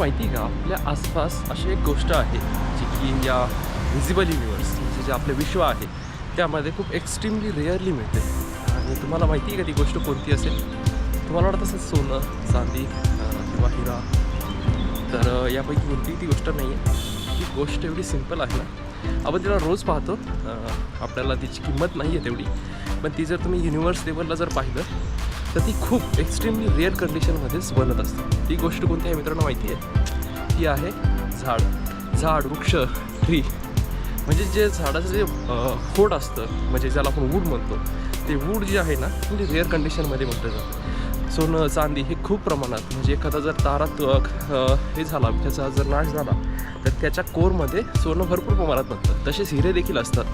माहिती आहे का, आपल्या आसपास अशी एक गोष्ट आहे जी की या व्हिजिबल युनिवर्स म्हणजे जे आपले विश्व आहे त्यामध्ये खूप एक्स्ट्रीमली रेअरली मिळते. आणि तुम्हाला माहिती आहे का ती गोष्ट कोणती असेल? तुम्हाला वाटत असेल सोनं, चांदी किंवा हिरा. तर यापैकी कोणतीही ती गोष्ट नाही आहे. ती गोष्ट एवढी सिम्पल आहे ना, आपण तिला रोज पाहतो, आपल्याला तिची किंमत नाही आहे तेवढी. पण ती जर तुम्ही युनिवर्स लेवलला जर पाहिलं तर ती खूप एक्स्ट्रीमली रेअर कंडिशनमध्येच बनत असते. ती गोष्ट कोणती आहे मित्रांनो माहिती आहे? ती आहे झाड, वृक्ष, ट्री. म्हणजे जे झाडाचं जे खोड असतं, म्हणजे ज्याला आपण वूड म्हणतो, ते वूड जे आहे ना म्हणजे रेअर कंडिशनमध्ये म्हटलं जातं. सोनं, चांदी हे खूप प्रमाणात, म्हणजे एखादा जर तारा हे झाला, त्याचा जर नाश झाला तर त्याच्या कोरमध्ये सोनं भरपूर प्रमाणात बनतं. तसेच हिरे देखील असतात.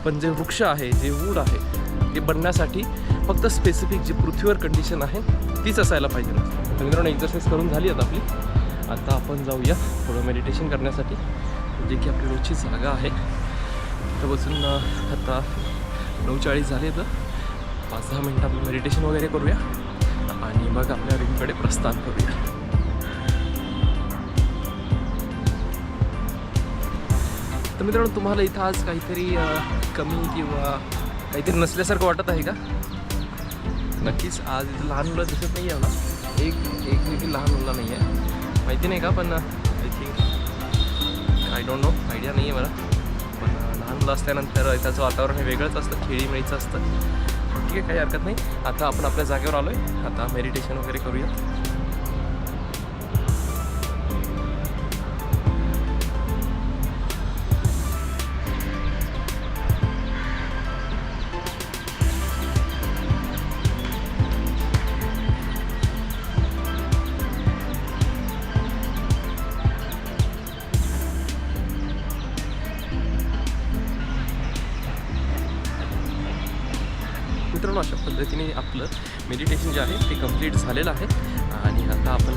पण जे वृक्ष आहे, जे वूड आहे, हे बनण्यासाठी फक्त स्पेसिफिक जी पृथ्वीवर कंडिशन आहे तीच असायला पाहिजे. तर मित्रांनो, एक्झरसाईज करून झाली आता आपली. आता आपण जाऊया थोडं मेडिटेशन करण्यासाठी, जे की आपली रोजची जागा आहे. तर बसून आता 9:40 झाले, तर 5-10 मिनटं आपण मेडिटेशन वगैरे करूया आणि मग आपल्या रूमकडे प्रस्थान करूया. तर मित्रांनो, तुम्हाला इथं आज काहीतरी कमी किंवा काहीतरी नसल्यासारखं वाटत आहे का? नक्कीच आज इथं लहान मुलं दिसत नाही आहे ना. एक देखील लहान मुलं नाही आहे, माहिती नाही का? पण I think I don't know, idea नाही आहे मला. पण लहान मुलं असल्यानंतर त्याचं वातावरण हे वेगळंच असतं, खेळीमेळीचं असतं. ठीक आहे, काही हरकत नाही. आता आपण आपल्या जागेवर आलो आहे, आता मेडिटेशन वगैरे करूया. मित्रांनो, अशा पद्धतीने आपलं मेडिटेशन जे आहे ते कंप्लीट झालेलं आहे. आणि आता आपण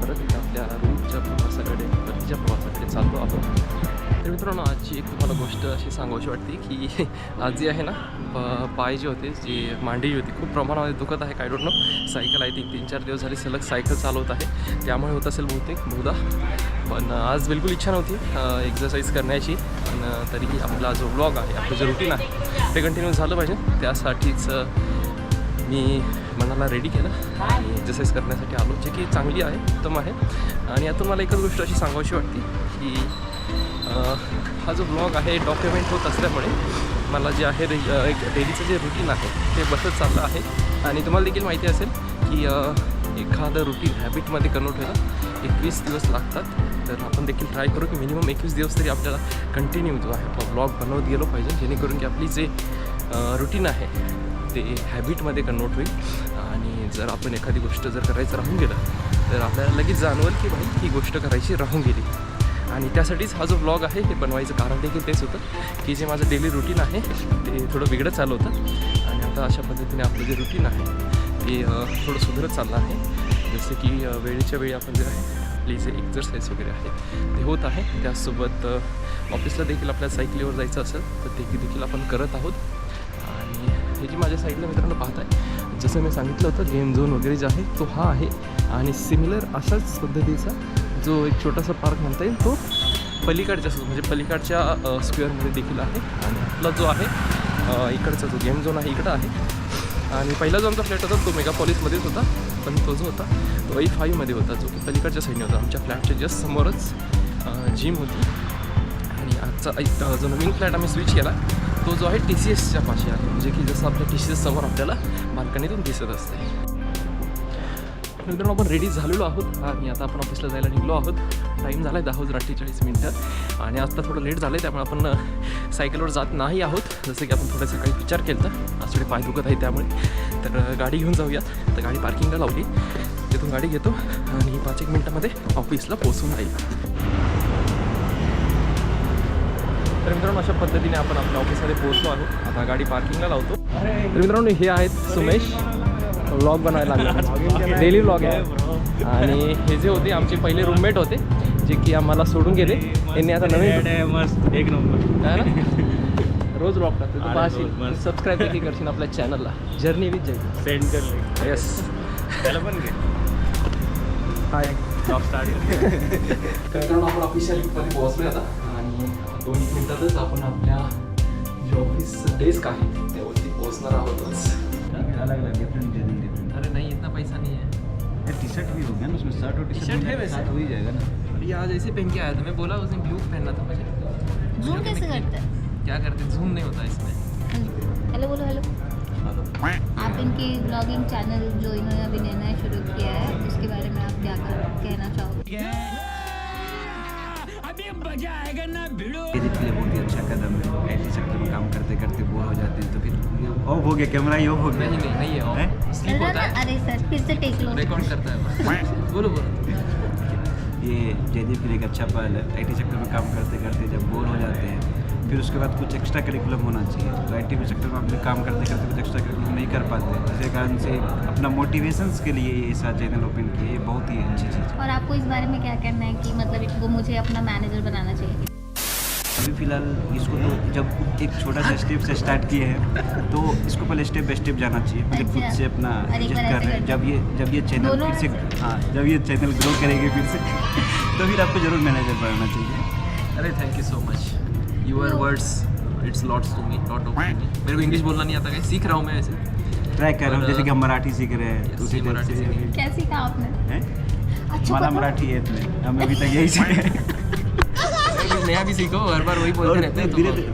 परत आपल्या रूमच्या प्रवासाकडे चाललो आहोत. तर मित्रांनो, आजची एक तुम्हाला गोष्ट अशी सांगावीशी वाटते की आज जी आहे ना, पाय जे होते, जी मांडी होती, खूप प्रमाणामध्ये दुखत आहे. काय डोंट नो, सायकल आहे ती 3-4 दिवस झाले सलग सायकल चालवत आहे, त्यामुळे होत असेल बहुधा. पण आज बिलकुल इच्छा नव्हती एक्झरसाईज करण्याची. पण तरीही आपला जो ब्लॉग आहे, आपलं जे रुटीन आहे ते कंटिन्यू झालं पाहिजे. त्यासाठीच मी मनाला रेडी केलं आणि एक्झरसाईज करण्यासाठी आलो, जे की चांगली आहे, उत्तम आहे. आणि यातून मला एकच गोष्ट अशी सांगावीशी वाटते की हा जो ब्लॉग आहे डॉक्युमेंट होत असल्यामुळे मला जे आहे एक डेलीचं जे रुटीन आहे ते बसत चाललं आहे. आणि तुम्हाला देखील माहिती असेल की एखादं रुटीन हॅबिटमध्ये कन्वर्ट व्हायला 21 दिवस लागतात. तर आपण देखील ट्राय करू की मिनिमम 21 दिवस तरी आपल्याला कंटिन्यू जो आहे आपला ब्लॉग बनवत गेलो पाहिजे, जेणेकरून की आपली जे रुटीन आहे ते हॅबिटमध्ये कन्वर्ट होईल. आणि जर आपण एखादी गोष्ट जर करायचं राहून गेलं तर आपल्याला लगेच जाणवेल की भाई ही गोष्ट करायची राहून गेली. आणि त्यासाठीच हा जो ब्लॉग आहे हे बनवायचं कारण देखील तेच होतं की जे माझं डेली रुटीन आहे ते थोडं बिघडत चालू होतं. आणि आता अशा पद्धतीने आपलं जे रुटीन आहे ते थोडं सुधारत चाललं आहे. जसं की वेळेच्या वेळी आपण जे आहे आपली जे एक्झरसाईज वगैरे आहे ते होत आहे. त्याचसोबत ऑफिसला देखील आपल्या सायकलीवर जायचं असेल तर ते देखील आपण करत आहोत. आणि हे जी माझ्या साईडला मित्रांनो पाहत आहे, जसं मी सांगितलं होतं गेम झोन वगैरे जे आहे तो हा आहे. आणि सिमिलर अशाच पद्धतीचा जो एक छोटासा पार्क म्हणता येईल तो पलीकडच्या म्हणजे पलीकडच्या स्क्वेअरमध्ये देखील आहे. आणि आपला जो आहे इकडचा जो गेम झोन आहे इकडं आहे. आणि पहिला जो आमचा फ्लॅट होता तो मेगापॉलिसमध्येच होता, पण तो जो होता तो A5मध्ये होता, जो की पलीकडच्या साईडने होता. आमच्या फ्लॅटच्या जस्ट समोरच जिम होती. आणि आजचा जो नवीन फ्लॅट आम्ही स्विच केला तो जो आहे TCSच्या पाशी आहे, म्हणजे की जसं आपल्या TCS समोर आपल्याला बाल्कनीतून दिसत असते. मित्रांनो, आपण रेडी झालेलो आहोत आणि आता आपण ऑफिसला जायला निघलो आहोत. टाईम झाला आहे 10:48. आणि आता थोडं लेट झालं आहे, त्यामुळे आपण सायकलवर जात नाही आहोत. जसं की आपण थोडं सकाळी विचार केला तर आज थोडे पाय दुखत आहे त्यामुळे. तर गाडी घेऊन जाऊयात. तर गाडी पार्किंगला लावली, तिथून गाडी घेतो आणि 5-1 मिनटामध्ये ऑफिसला पोहोचून जाईल. तर मित्रांनो, अशा पद्धतीने आपण आपल्या ऑफिसमध्ये पोहोचलो आहोत. आता गाडी पार्किंगला लावतो. तर मित्रांनो, हे आहेत सुमेश, व्लॉग बनायला लागले, डेली व्लॉग आहे. आणि हे जे होते आमचे पहिले रूममेट होते जे की आम्हाला सोडून गेले. यांनी आता नवीन मस्त एक नंबर आहे ना, रोज व्लॉग टाकतो. तू पाहशील, सबस्क्राईब देखील करशील आपल्या चॅनलला, जर्नी विथ जय. सेंड कर. येस, त्याला पण घे. हाय. जॉब स्टार्ट करते कारण आपण ऑफिशियल मध्ये पोहोचलो आता आणि 2 मिनिटातच आपण आपल्या जे ऑफिस डेस्क आहे त्यावरती पोहोचणार आहोतच. अलग अलग डिफरेंट. अरे नहीं इतना पैसा नहीं है. टी शर्ट भी हो गया ना उसमें, शर्ट और टी T-shirt है वैसे. साथ हो ही जाएगा ना. अरे आज ऐसे पहन के आया था, मैं बोला उसने ब्लू पहनना था मुझे. जूम कैसे करते हैं? क्या करते, जूम नहीं होता इसमें. हेलो बोलो हेलो. आप इनकी ब्लॉगिंग चैनल जो इन्होंने अभी नया शुरू किया है उसके बारे में आप क्या कहना चाहोगे? ये के लिए बहुत ही अच्छा कदम है. IT सेक्टर में काम करते करते बोर हो जाते हैं तो फिर ऑफ हो गया कैमरा, ही ऑफ हो गया. नहीं है हैं? स्लिप होता है, अरे सर फिर से टेक लो. रिकॉर्ड करता है. बोलो बोलो. ये जयदीप के लिए एक अच्छा पहल है. IT सेक्टर में काम करते करते जब बोर हो जाते हैं फिर उसके बाद कुछ एक्स्ट्रा करिकुलम होना चाहिए. तो IT सेक्टर में अपने काम करते करते कुछ एक्स्ट्रा करिकुलम नहीं कर पाते, इसी कारण से अपना मोटिवेशंस के लिए ये ऐसा चैनल ओपन किए. ये बहुत ही अच्छी चीज़ है. और आपको इस बारे में क्या कहना है कि मतलब इनको मुझे अपना मैनेजर बनाना चाहिए? अभी फ़िलहाल इसको तो जब एक छोटा सा स्टेप से स्टार्ट किए हैं तो इसको पहले स्टेप बाय स्टेप जाना चाहिए. पहले खुद अच्छा. से अपना अरे एक एडजस्ट बार कर ऐसे रहे हैं. करते जब ये चैनल दोनों फिर से जब ये चैनल ग्रो करेंगे फिर से तो फिर आपको ज़रूर मैनेजर बनाना चाहिए. अरे thank you so much. Your words it's lots to me, lot of me. मेरे को इंग्लिश बोलना नहीं आता, कहीं सीख रहा हूँ मैं ऐसे. ट्राई कर रहा हूँ, जैसे कि हम मराठी सीख रहे हैं Yes, उसी ये तरह मराठी से. सीखेंगे. क्या सीखा आपने? हैं? अच्छा हमारा बताओ. मराठी है इतने हमें अभी तक यही सीखे. कुछ नया भी सीखो, हर बार वही बोलते रहते हैं.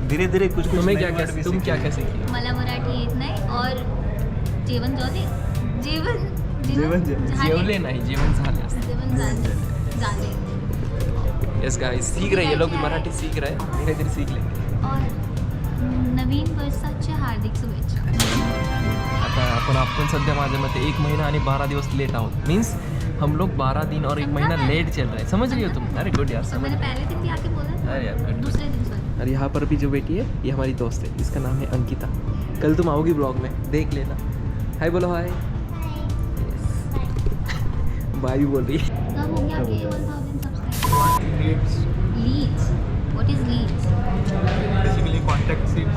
धीरे धीरे कुछ तुम्हें क्या क्या, तुम क्या क्या सीखी? मला मराठी येत नाही और जेवण जाऊ दे. जेवण जेवले नाही, जेवण झाले असते. जेवण झाले. यस गाइस, सीख रहे हैं ये लोग भी मराठी सीख रहे हैं, धीरे धीरे सीख लेंगे. और नवीन वर्षाच्या हार्दिक शुभेच्छा. आता आपण सध्या माझ्या मते 1 महिना आणि 12 दिवस लेट आहोत. मीन्स हम लोग 12 दिन और 1 महीना लेट चल रहे हैं. समझ रही हो तुम? अरे गुड यार, तो समझ. मैंने पहले दिन भी आके बोला. अरे यार good. दूसरे दिन सॉरी. और यहाँ पर भी जो बेटी है ये हमारी दोस्त है, इसका नाम है अंकिता. कल तुम आओगी ब्लॉग में, देख लेना. हाय बोलो. हाय. बाय भी बोल रही है. कब हो गया आपके 1000 subscribers? Leads. What is leads? Basically, Contacts is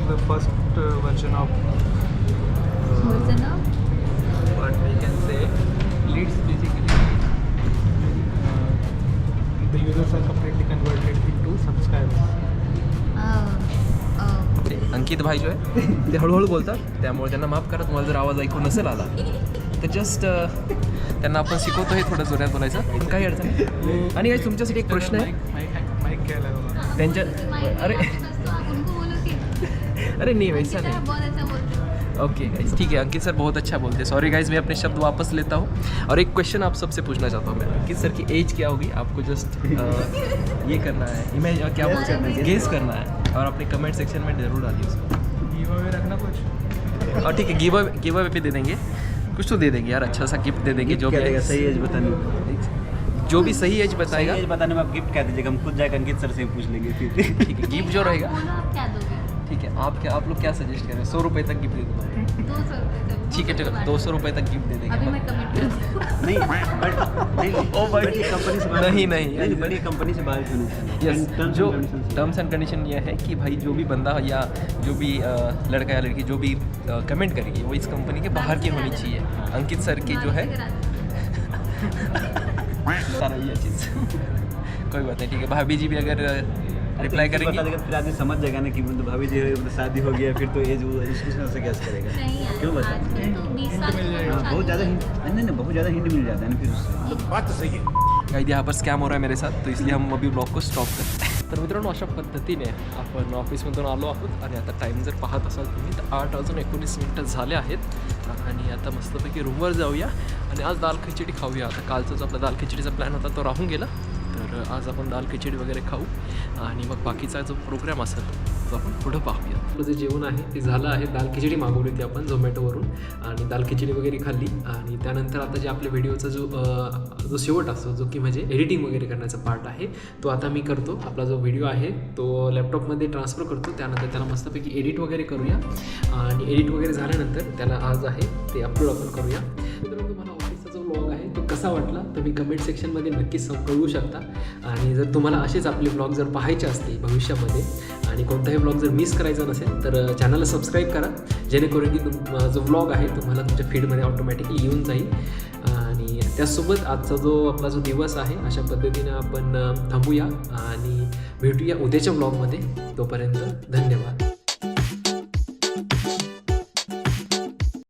the first version of version of what we can say. Leads basically the users are completely converted into subscribers. ते अंकित भाई जो आहे ते हळूहळू बोलतात, त्यामुळे त्यांना माफ करा तुम्हाला जर आवाज ऐकू नसेल आला तर जस्ट त्यांना आपण शिकवतो हे थोडं जोरात बोलायचं, काही अडचण नाही. आणि guys, तुमच्यासाठी एक प्रश्न आहे. माइक क्या लगा? त्यांच्या अरे आप उनको बोलो कि अरे नहीं वैसा आप नहीं. बहुत अच्छा बोलते हो. ओके गाइस, ठीक है. अंकित सर बहुत अच्छा बोलते हैं. सॉरी गाइस, मैं अपने शब्द वापस लेता हूँ. और एक क्वेश्चन आप सबसे पूछना चाहता हूँ मैं. अंकित सर की एज क्या होगी? आपको जस्ट ये करना है, इमेज क्या बोलते हैं, गेस करना है और अपने कमेंट सेक्शन में जरूर डालिए उसको. Giveaway रखना कुछ? और ठीक है, गिव अवे भी दे देंगे, कुछ तो दे देंगे यार, अच्छा सा गिफ्ट दे देंगे. जो भी क्या सही एज बताने में, जो भी सही एज बताएगा. सही एज बताने में आप गिफ्ट क्या दीजिएगा, हम खुद जाकर अंकित सर से पूछ लेंगे फिर. ठीक है, गिफ्ट जो रहेगा. बोलो आप क्या दोगे? ठीक है, आप लोग क्या सजेस्ट करें? 100 रुपये तक गिफ्ट दे दो. 200 रुपये. ठीक है, 200 रुपये तक गिफ्ट दे अभी मैं देंगे. कमिट करती हूँ. नहीं बट ओ भाई. बड़ी कंपनी से बाहर नहीं. बड़ी कंपनी से बाहर क्यों नहीं? यस, जो टर्म्स एंड कंडीशन ये है कि भाई जो भी बंदा या जो भी लड़का या लड़की जो भी कमेंट करेगी वो इस कंपनी के बाहर की होनी चाहिए. अंकित सर की जो है सारा ये चीज़ कोई बात नहीं. ठीक है, भाभी जी भी अगर रिप्लाई करेंगी बता देगा फिर आदमी समझ जाएगा ना कि मतलब भाभी जी मतलब शादी हो गया फिर तो एज वो इसमें से गैस करेगा. नहीं यार, क्यों बता? आजकल तो 20 साल की उम्र हाँ, बहुत ज़्यादा शादी हिंट नहीं बहुत ज़्यादा हिंट मिल जाता है ना फिर उससे. काही यहाँ पर स्कॅम हो रहा है मेरे साथ, तो इसलिए हम अभी ब्लॉग को स्टॉप करते हैं. तर मित्रांनो, अशा पद्धतीने आपण ऑफिसमधून आलो आहोत आणि आता टाईम जर पाहत असाल तुम्ही तर 8:19 झाले आहेत. आणि आता मस्तपैकी रूमवर जाऊया आणि आज दाल खिचडी खाऊया. आता कालचा जो आपला दाल खिचडीचा प्लॅन होता तो राहून गेला, तर आज आपण दाल खिचडी वगैरे खाऊ आणि मग बाकीचा जो प्रोग्राम असेल तो आपण पुढं पाहूया. आपलं जे जेवण आहे ते झालं आहे. दाल खिचडी मागवली होती आपण झोमॅटोवरून आणि दाल खिचडी वगैरे खाल्ली. आणि त्यानंतर आता जे आपल्या व्हिडिओचा जो शेवट असतो, जो की म्हणजे एडिटिंग वगैरे करण्याचा पार्ट आहे, तो आता मी करतो. आपला जो व्हिडिओ आहे तो लॅपटॉपमध्ये ट्रान्सफर करतो, त्यानंतर त्याला मस्तपैकी एडिट वगैरे करूया आणि एडिट वगैरे झाल्यानंतर त्याला आज आहे ते अपलोड आपण करूया. मित्रांनो, तुम्हाला ऑफिसचा जो व्लॉग आहे तो कसा वाटला तुम्ही कमेंट सेक्शनमध्ये नक्कीच कळवू शकता. आणि जर तुम्हाला असेच आपले ब्लॉग जर पाहायचे असतील भविष्यामध्ये आणि कोणताही ब्लॉग जर मिस करायचा नसेल तर चॅनलला सबस्क्राईब करा, जेणेकरून की जो व्लॉग आहे तुम्हाला तुमच्या फीडमध्ये ऑटोमॅटिकली येऊन जाईल. आणि त्याचसोबत आजचा जो आपला जो दिवस आहे अशा पद्धतीनं आपण थांबूया आणि भेटूया उद्याच्या ब्लॉगमध्ये. तोपर्यंत धन्यवाद.